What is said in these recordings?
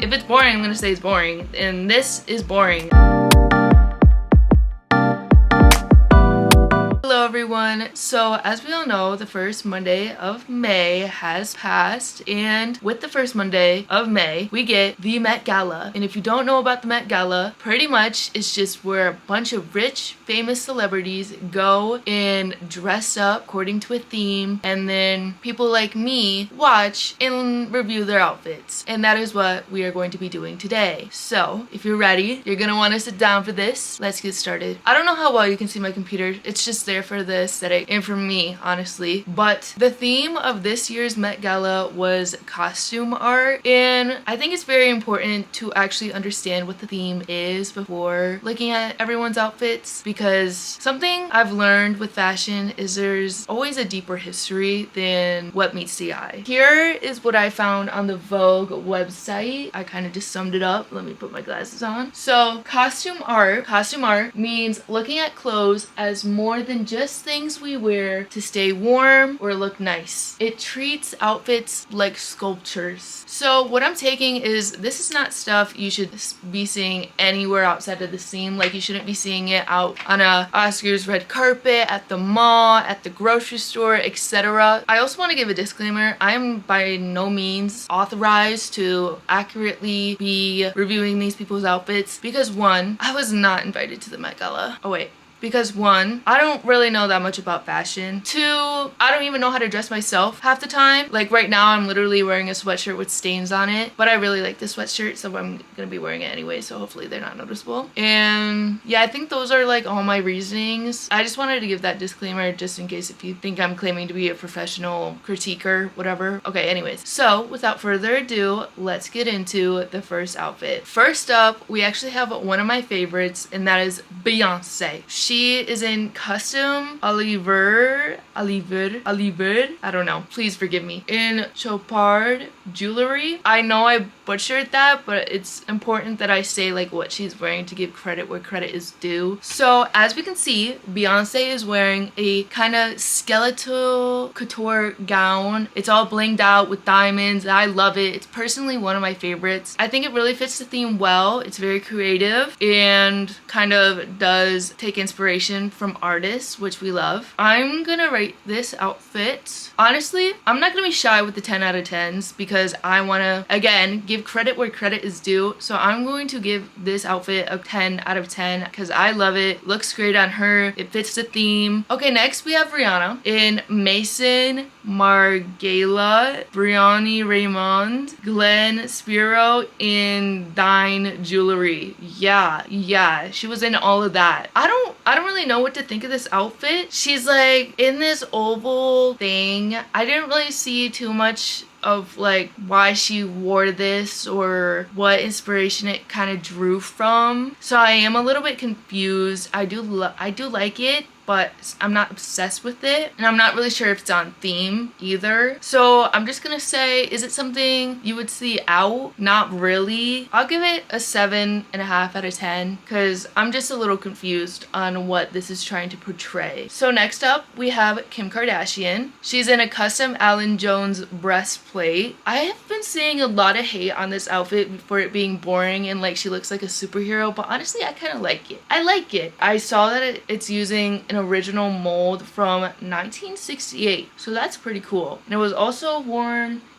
If it's boring, I'm gonna say it's boring, and this is boring. Hello everyone. So as we all know, the first Monday of May has passed, and with the first Monday of May, we get the Met Gala. And if you don't know about the Met Gala, pretty much it's just where a bunch of rich, famous celebrities go and dress up according to a theme, and then people like me watch and review their outfits. And that is what we are going to be doing today. So if you're ready, you're gonna want to sit down for this. Let's get started. I don't know how well you can see my computer. It's just there for the aesthetic and for me, honestly. But the theme of this year's Met Gala was costume art, and I think it's very important to actually understand what the theme is before looking at everyone's outfits, because something I've learned with fashion is there's always a deeper history than what meets the eye. Here is what I found on the Vogue website. I kind of just summed it up. Let me put my glasses on. So costume art means looking at clothes as more than just things we wear to stay warm or look nice. It treats outfits like sculptures. So what I'm taking is, this is not stuff you should be seeing anywhere outside of the scene. Like, you shouldn't be seeing it out on a Oscars red carpet, at the mall, at the grocery store, etc. I also want to give a disclaimer. I am by no means authorized to accurately be reviewing these people's outfits, because one, I was not invited to the Met Gala. Oh wait. Because one, I don't really know that much about fashion. Two, I don't even know how to dress myself half the time. Like right now, I'm literally wearing a sweatshirt with stains on it, but I really like this sweatshirt, so I'm gonna be wearing it anyway, so hopefully they're not noticeable. And yeah, I think those are like all my reasonings. I just wanted to give that disclaimer just in case if you think I'm claiming to be a professional critiquer, whatever. Okay, anyways. So without further ado, let's get into the first outfit. First up, we actually have one of my favorites, and that is Beyonce. She is in custom Oliver, I don't know, please forgive me, in Chopard jewelry. I know I butchered that, but it's important that I say like what she's wearing to give credit where credit is due. So as we can see, Beyonce is wearing a kind of skeletal couture gown. It's all blinged out with diamonds. I love it. It's personally one of my favorites. I think it really fits the theme well. It's very creative and kind of does take inspiration from artists, which we love. I'm gonna rate this outfit. Honestly, I'm not gonna be shy with the 10 out of 10s because I wanna, again, give credit where credit is due. So I'm going to give this outfit a 10 out of 10 because I love it. Looks great on her. It fits the theme. Okay, next we have Rihanna in Mason Margiela, Brioni Raymond, Glenn Spiro in Dine jewelry. Yeah, she was in all of that. I don't really know what to think of this outfit. She's like in this oval thing. I didn't really see too much of like why she wore this or what inspiration it kind of drew from. So I am a little bit confused. I do like it, but I'm not obsessed with it, and I'm not really sure if it's on theme either. So I'm just gonna say, is it something you would see out? Not really. I'll give it a 7.5 out of 10 because I'm just a little confused on what this is trying to portray. So next up, we have Kim Kardashian. She's in a custom Alan Jones breastplate. I have been seeing a lot of hate on this outfit for it being boring and like she looks like a superhero, but honestly, I kind of like it. I like it. I saw that it's using an original mold from 1968, so that's pretty cool. And it was also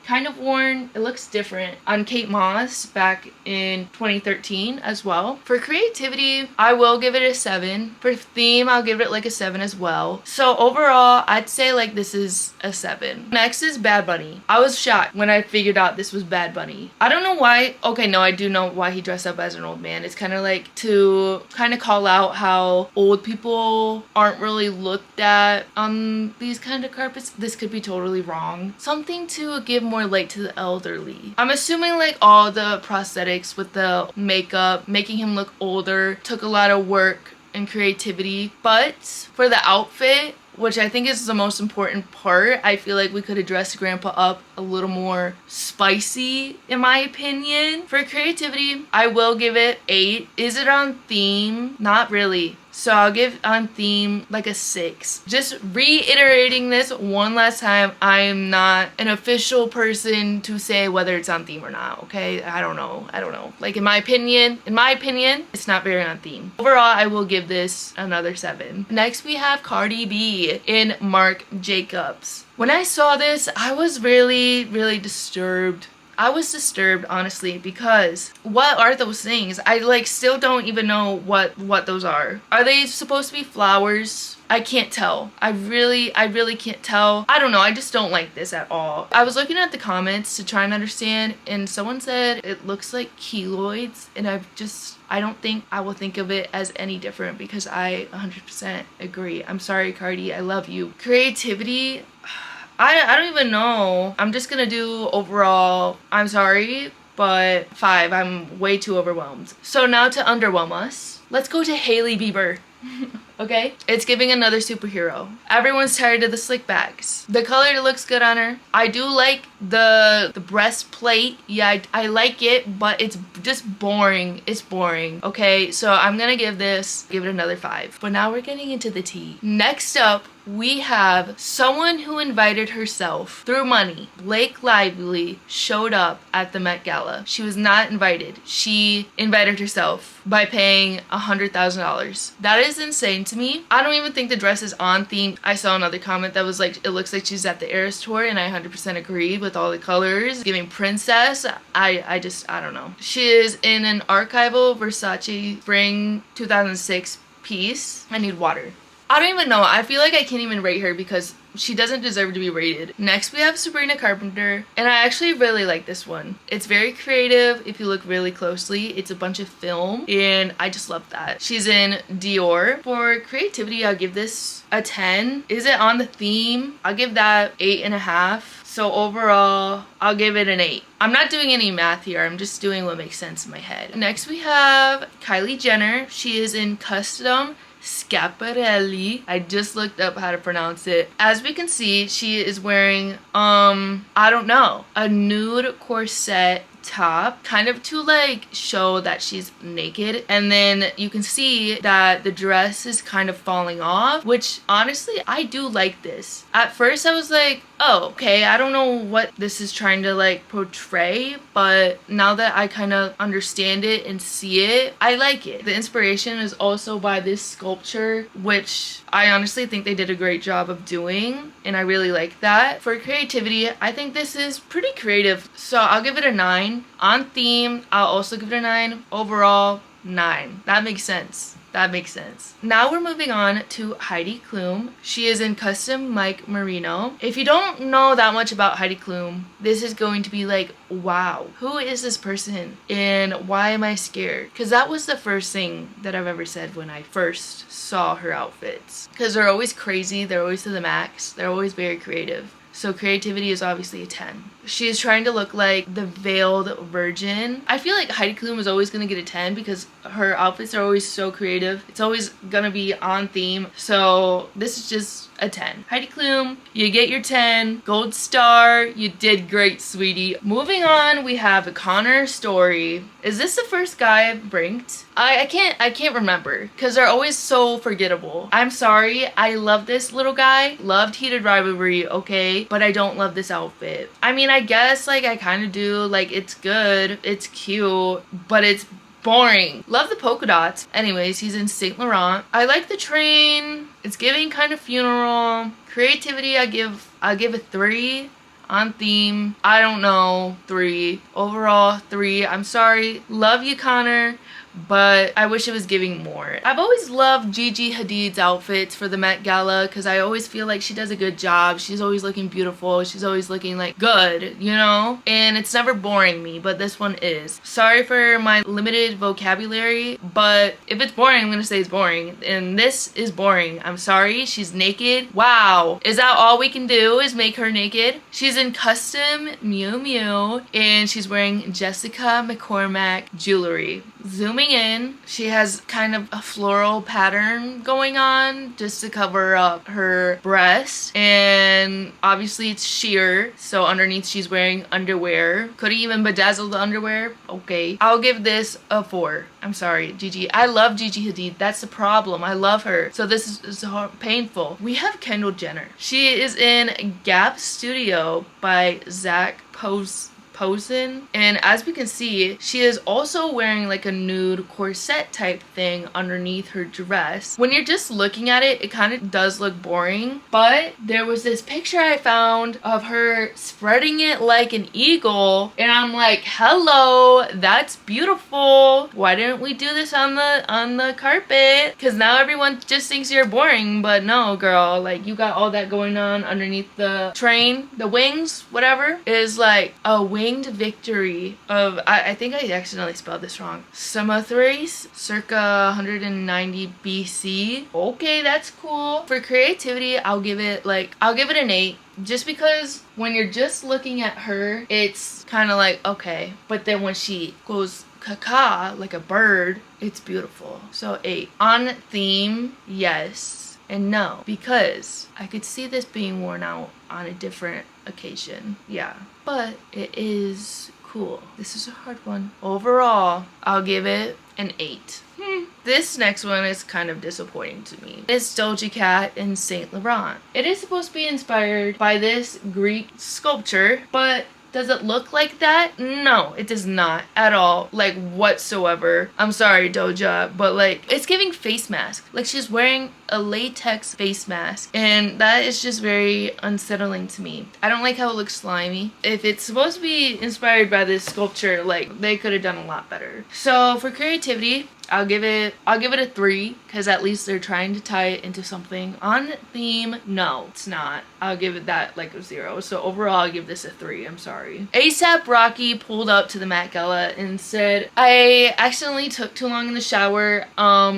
kind of worn, it looks different, on Kate Moss back in 2013 as well. For creativity, I will give it a 7. For theme, I'll give it like a 7 as well. So overall, I'd say like this is a 7. Next is Bad Bunny. I was shocked when I figured out this was Bad Bunny. I don't know why. Okay, no, I do know why he dressed up as an old man. It's kind of like to kind of call out how old people aren't really looked at on these kind of carpets. This could be totally wrong. Something to give more light to the elderly. I'm assuming like all the prosthetics with the makeup, making him look older, took a lot of work and creativity. But for the outfit, which I think is the most important part, I feel like we could have dressed Grandpa up a little more spicy, in my opinion. For creativity, I will give it 8. Is it on theme? Not really. So I'll give On Theme like a 6. Just reiterating this one last time, I am not an official person to say whether it's on theme or not, okay? I don't know. Like in my opinion, it's not very on theme. Overall, I will give this another 7. Next, we have Cardi B in Marc Jacobs. When I saw this, I was really, really disturbed. I was disturbed, honestly, because what are those things? I like still don't even know what those are. Are they supposed to be flowers? I can't tell. I really can't tell. I don't know. I just don't like this at all. I was looking at the comments to try and understand, and someone said it looks like keloids, and I don't think I will think of it as any different because I 100% agree. I'm sorry, Cardi. I love you. Creativity. I don't even know. I'm just gonna do overall, I'm sorry, but 5. I'm way too overwhelmed. So now to underwhelm us, let's go to Hailey Bieber. Okay? It's giving another superhero. Everyone's tired of the slick backs. The color looks good on her. I do like the breastplate. Yeah, I like it, but it's just boring. It's boring. Okay, so I'm gonna give it another 5. But now we're getting into the tea. Next up, we have someone who invited herself through money. Blake Lively showed up at the Met Gala. She was not invited. She invited herself by paying $100,000. That is insane to me. I don't even think the dress is on theme. I saw another comment that was like, it looks like she's at the Eras Tour, and I 100% agree with all the colors. Giving princess. I don't know. She is in an archival Versace Spring 2006 piece. I need water. I don't even know. I feel like I can't even rate her because she doesn't deserve to be rated. Next, we have Sabrina Carpenter, and I actually really like this one. It's very creative. If you look really closely, it's a bunch of film, and I just love that. She's in Dior. For creativity, I'll give this a 10. Is it on the theme? I'll give that 8.5. So overall, I'll give it an 8. I'm not doing any math here. I'm just doing what makes sense in my head. Next, we have Kylie Jenner. She is in Custom Schiaparelli. I just looked up how to pronounce it. As we can see, she is wearing, I don't know, a nude corset top, kind of to like show that she's naked, and then you can see that the dress is kind of falling off, which honestly I do like this. At first I was like, oh, okay, I don't know what this is trying to like portray, but now that I kind of understand it and see it, I like it. The inspiration is also by this sculpture, which I honestly think they did a great job of doing, and I really like that. For creativity, I think this is pretty creative, so I'll give it a 9. On theme, I'll also give it a 9. Overall, 9. That makes sense. That makes sense. Now we're moving on to Heidi Klum. She is in Custom Mike Merino. If you don't know that much about Heidi Klum, this is going to be like, wow, who is this person and why am I scared? Because that was the first thing that I've ever said when I first saw her outfits. Because they're always crazy, they're always to the max, they're always very creative. So creativity is obviously a 10. She is trying to look like the veiled virgin. I feel like Heidi Klum is always going to get a 10 because her outfits are always so creative. It's always going to be on theme. So this is just a 10. Heidi Klum, you get your 10. Gold star. You did great, sweetie. Moving on, we have Connor Story. Is this the first guy I've brinked? I can't remember because they're always so forgettable. I'm sorry. I love this little guy. Loved Heated Rivalry, okay? But I don't love this outfit. I mean, I guess like I kind of do. Like, it's good. It's cute. But it's boring. Love the polka dots. Anyways, he's in Saint Laurent. I like the train. It's giving kind of funeral. Creativity, I'll give a 3. On theme, I don't know, 3. Overall, 3. I'm sorry. Love you, Connor, but I wish it was giving more. I've always loved Gigi Hadid's outfits for the Met Gala because I always feel like she does a good job. She's always looking beautiful. She's always looking like good, you know? And it's never boring me, but this one is. Sorry for my limited vocabulary, but if it's boring, I'm gonna say it's boring. And this is boring. I'm sorry. She's naked. Wow. Is that all we can do is make her naked? She's in Custom Miu Miu and she's wearing Jessica McCormack jewelry. Zoom Zooming in, she has kind of a floral pattern going on just to cover up her breast, and obviously it's sheer, so underneath she's wearing underwear. Could have even bedazzled the underwear. Okay, I'll give this a 4. I'm sorry, Gigi. I love Gigi Hadid. That's the problem. I love her. So this is painful. We have Kendall Jenner. She is in Gap Studio by Zach Posen, and as we can see, she is also wearing like a nude corset type thing underneath her dress. When you're just looking at it, it kind of does look boring, but there was this picture I found of her spreading it like an eagle, and I'm like, hello, that's beautiful. Why didn't we do this on the carpet? Because now everyone just thinks you're boring, but no, girl, like you got all that going on underneath the train. The wings, whatever, is like a winged victory of, I think I accidentally spelled this wrong, Samothrace, circa 190 BC. Okay, that's cool. For creativity, I'll give it an 8. Just because when you're just looking at her, it's kind of like, okay. But then when she goes caca like a bird, it's beautiful. So 8. On theme, yes and no. Because I could see this being worn out on a different occasion. Yeah. But it is cool. This is a hard one. Overall, I'll give it an 8. This next one is kind of disappointing to me. It's Doja Cat and Saint Laurent. It is supposed to be inspired by this Greek sculpture, but does it look like that? No, it does not at all, like whatsoever. I'm sorry, Doja, but like it's giving face mask. Like she's wearing a latex face mask, and that is just very unsettling to me. I don't like how it looks slimy. If it's supposed to be inspired by this sculpture, like they could have done a lot better. So for creativity, I'll give it a 3, because at least they're trying to tie it into something. On theme, no, it's not. I'll give it that like a 0. So overall, I'll give this a 3. I'm sorry. ASAP Rocky pulled up to the Met Gala and said, I accidentally took too long in the shower.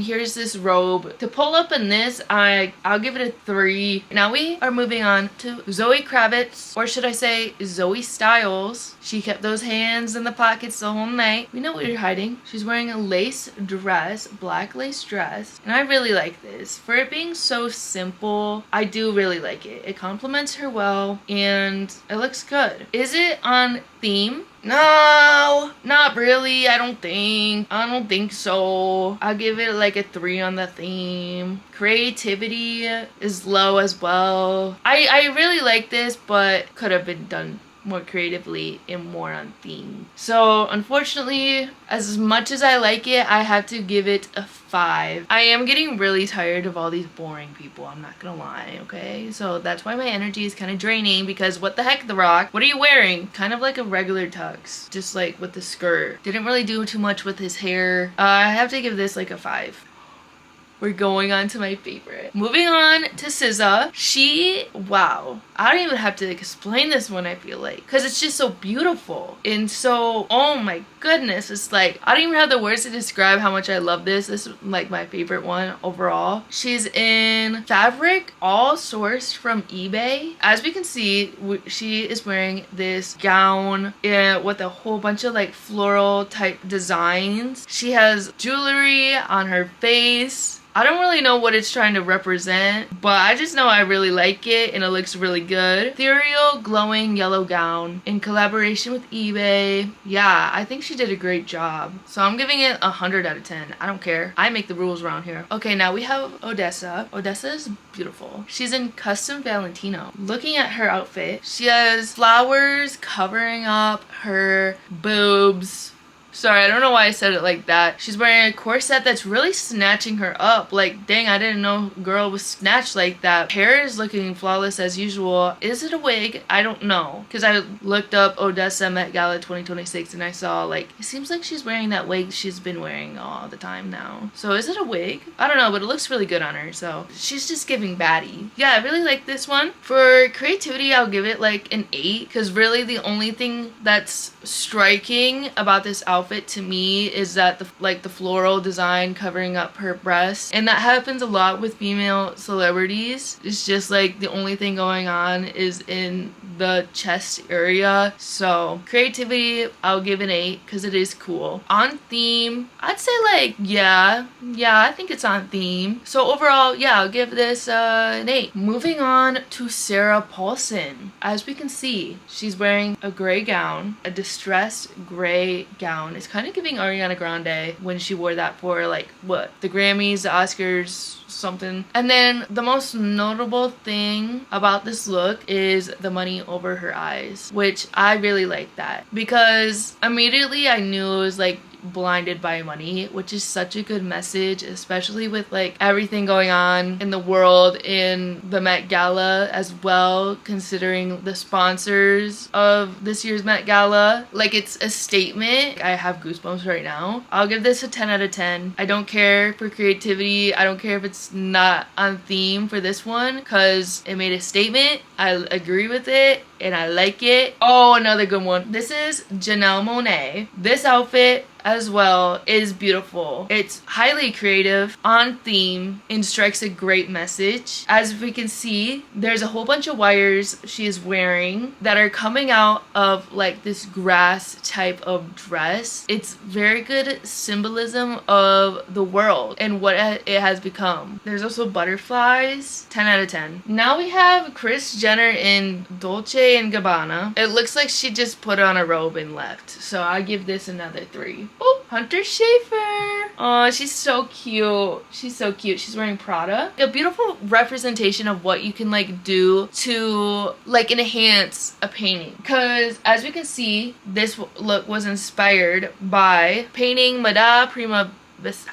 Here's this robe. To pull up in this, I'll give it a 3. Now we are moving on to Zoe Kravitz, or should I say Zoe Styles. She kept those hands in the pockets the whole night. We know what you're hiding. She's wearing a lace dress, black lace dress, and I really like this. For it being so simple, I do really like it. It complements her well, and it looks good. Is it on theme? No, not really. I don't think so. I'll give it like a 3 on the theme. Creativity is low as well. I really like this, but could have been done more creatively and more on theme. So unfortunately, as much as I like it, I have to give it a 5. I am getting really tired of all these boring people, I'm not gonna lie, okay? So that's why my energy is kind of draining, because what the heck, The Rock? What are you wearing? Kind of like a regular tux, just like with the skirt. Didn't really do too much with his hair. I have to give this like a 5. We're going on to my favorite. Moving on to SZA. Wow. I don't even have to explain this one, I feel like. Because it's just so beautiful. And so, oh my goodness. It's like, I don't even have the words to describe how much I love this. This is like my favorite one overall. She's in fabric, all sourced from eBay. As we can see, she is wearing this gown with a whole bunch of like floral type designs. She has jewelry on her face. I don't really know what it's trying to represent, but I just know I really like it and it looks really good. Ethereal glowing yellow gown in collaboration with eBay. Yeah, I think she did a great job. So I'm giving it 100 out of 10. I don't care. I make the rules around here. Okay, now we have Odessa. Odessa is beautiful. She's in custom Valentino. Looking at her outfit, she has flowers covering up her boobs. Sorry, I don't know why I said it like that. She's wearing a corset that's really snatching her up. Like, dang, I didn't know girl was snatched like that. Hair is looking flawless as usual. Is it a wig? I don't know. Because I looked up Odessa Met Gala 2026 and I saw, like, it seems like she's wearing that wig she's been wearing all the time now. So is it a wig? I don't know, but it looks really good on her. So she's just giving baddie. Yeah, I really like this one. For creativity, I'll give it like an 8. Because really the only thing that's striking about this outfit to me is that the floral design covering up her breasts, and that happens a lot with female celebrities. It's just like the only thing going on is in the chest area. So creativity, I'll give an 8 because it is cool. On theme, I'd say like, yeah, I think it's on theme. So overall, yeah, I'll give this an 8. Moving on to Sarah Paulson. As we can see, she's wearing a gray gown, a distressed gray gown. It's kind of giving Ariana Grande when she wore that for like, what, the Grammys, the Oscars, something. And then the most notable thing about this look is the money over her eyes, which I really like that because immediately I knew it was like blinded by money, which is such a good message, especially with like everything going on in the world in the Met Gala as well, considering the sponsors of this year's Met Gala. Like, it's a statement. I have goosebumps right now. I'll give this a 10 out of 10. I don't care for creativity. I don't care if it's not on theme for this one because it made a statement. I agree with it and I like it. Oh, another good one. This is Janelle Monáe. This outfit as well is beautiful. It's highly creative, on theme, and strikes a great message. As we can see, there's a whole bunch of wires she is wearing that are coming out of like this grass type of dress. It's very good symbolism of the world and what it has become. There's also butterflies. 10 out of 10. Now we have Kris Jenner in Dolce & Gabbana. It looks like she just put on a robe and left. So I give this another 3. Oh, Hunter Schafer. Oh, she's so cute. She's so cute. She's wearing Prada. A beautiful representation of what you can like do to like enhance a painting. Because as we can see, this look was inspired by painting Madame Prima.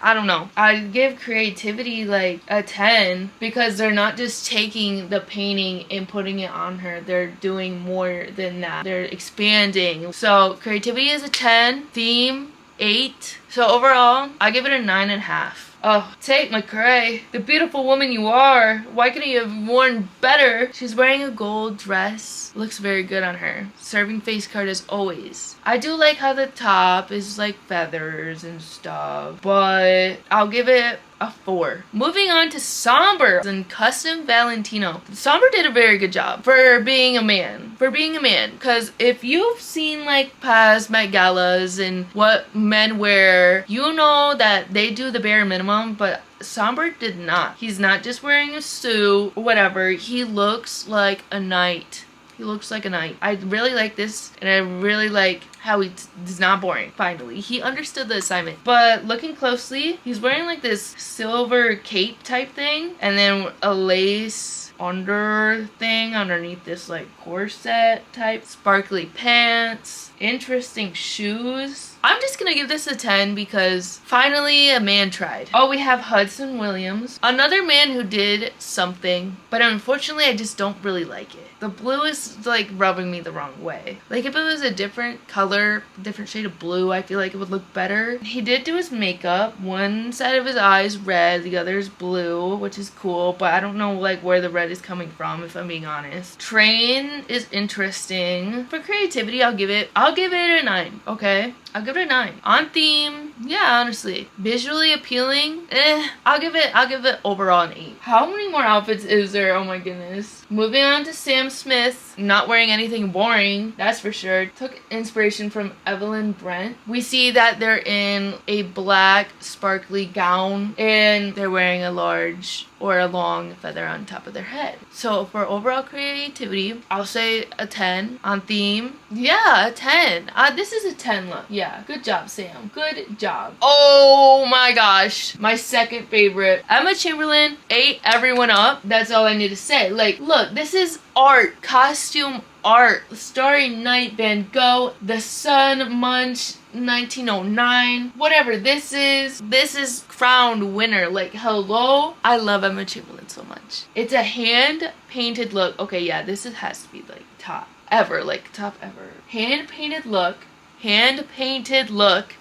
I don't know. I'd give creativity like a 10 because they're not just taking the painting and putting it on her. They're doing more than that. They're expanding. So creativity is a 10. Theme, 8. So overall, I give it a 9.5. Oh, Tate McRae, the beautiful woman you are. Why couldn't you have worn better? She's wearing a gold dress. Looks very good on her. Serving face card as always. I do like how the top is like feathers and stuff, but I'll give it a 4. Moving on to Somber and Custom Valentino. Somber did a very good job for being a man. Because if you've seen like past Met Galas and what men wear, you know that they do the bare minimum, but Somber did not. He's not just wearing a suit or whatever. He looks like a knight. He looks like a knight. I really like this, and I really like how he's not boring. Finally, he understood the assignment. But looking closely, he's wearing like this silver cape type thing, and then a lace under thing underneath this like corset type, sparkly pants, interesting shoes. I'm just gonna give this a 10 because finally a man tried. Oh, we have Hudson Williams, another man who did something, but unfortunately I just don't really like it. The blue is like rubbing me the wrong way. Like if it was a different color, different shade of blue, I feel like it would look better. He did do his makeup. One side of his eye is red, the other is blue, which is cool, but I don't know like where the red is coming from, if I'm being honest. Train is interesting. For creativity, I'll give it a 9, okay? I'll give it a 9. On theme, yeah, honestly. Visually appealing, I'll give it overall an 8. How many more outfits is there? Oh my goodness. Moving on to Sam Smith, not wearing anything boring, that's for sure. Took inspiration from Evelyn Brent. We see that they're in a black sparkly gown and they're wearing a large or a long feather on top of their head. So for overall creativity, I'll say a 10. On theme, yeah, a 10. This is a 10 look. Yeah, good job, Sam. Good job. Oh my gosh, my second favorite. Emma Chamberlain ate everyone up. That's all I need to say. Like, look, this is art, costume art. Starry Night, Van Gogh, The Sun, Munch, 1909, whatever this is crowned winner. Like, hello. I love Emma Chamberlain so much. It's a hand painted look. Okay, yeah, has to be like top ever, hand painted look,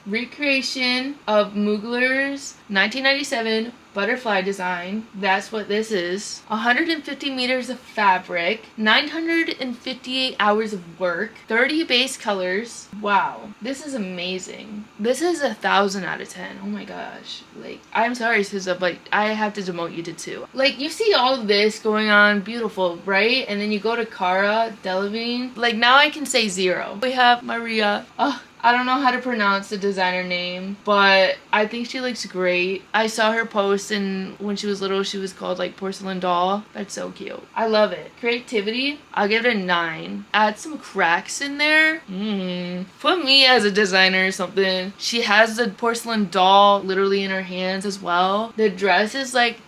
recreation of Mugler's 1997 butterfly design. That's what this is. 150 meters of fabric, 958 hours of work, 30 base colors. Wow, this is amazing. This is 1,000 out of 10. Oh my gosh. Like, I'm sorry, SZA, but I have to demote you to 2. Like, you see all of this going on, beautiful, right? And then you go to Cara Delevingne. Like, now I can say 0. We have Maria. Oh, I don't know how to pronounce the designer name, but I think she looks great. I saw her post, and when she was little, she was called like Porcelain Doll. That's so cute. I love it. Creativity, I'll give it a 9. Add some cracks in there. Put me as a designer or something. She has the porcelain doll literally in her hands as well. The dress is like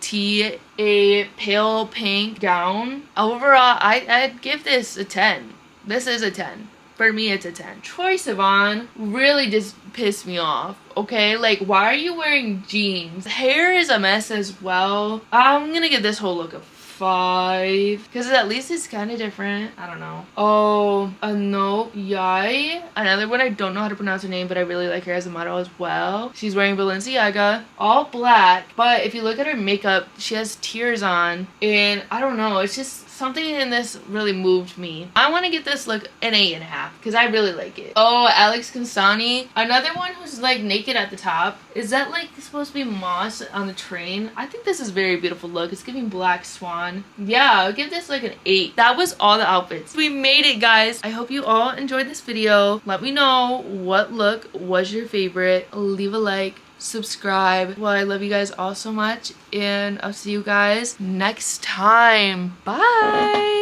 a pale pink gown. Overall, I'd give this a 10. This is a 10. For me, it's a 10. Troye Sivan really just pissed me off, okay? Like, why are you wearing jeans? Hair is a mess as well. I'm gonna give this whole look a 5. Because at least it's kind of different. I don't know. Oh, no, Yai. Another one, I don't know how to pronounce her name, but I really like her as a model as well. She's wearing Balenciaga. All black. But if you look at her makeup, she has tears on. And I don't know. It's just something in this really moved me. I want to give this look an 8.5 because I really like it. Oh, Alex Consani. Another one who's like naked at the top. Is that like supposed to be moss on the train? I think this is a very beautiful look. It's giving Black Swan. Yeah, I'll give this like an 8. That was all the outfits. We made it, guys. I hope you all enjoyed this video. Let me know what look was your favorite. Leave a like. Subscribe. Well, I love you guys all so much, and I'll see you guys next time. Bye.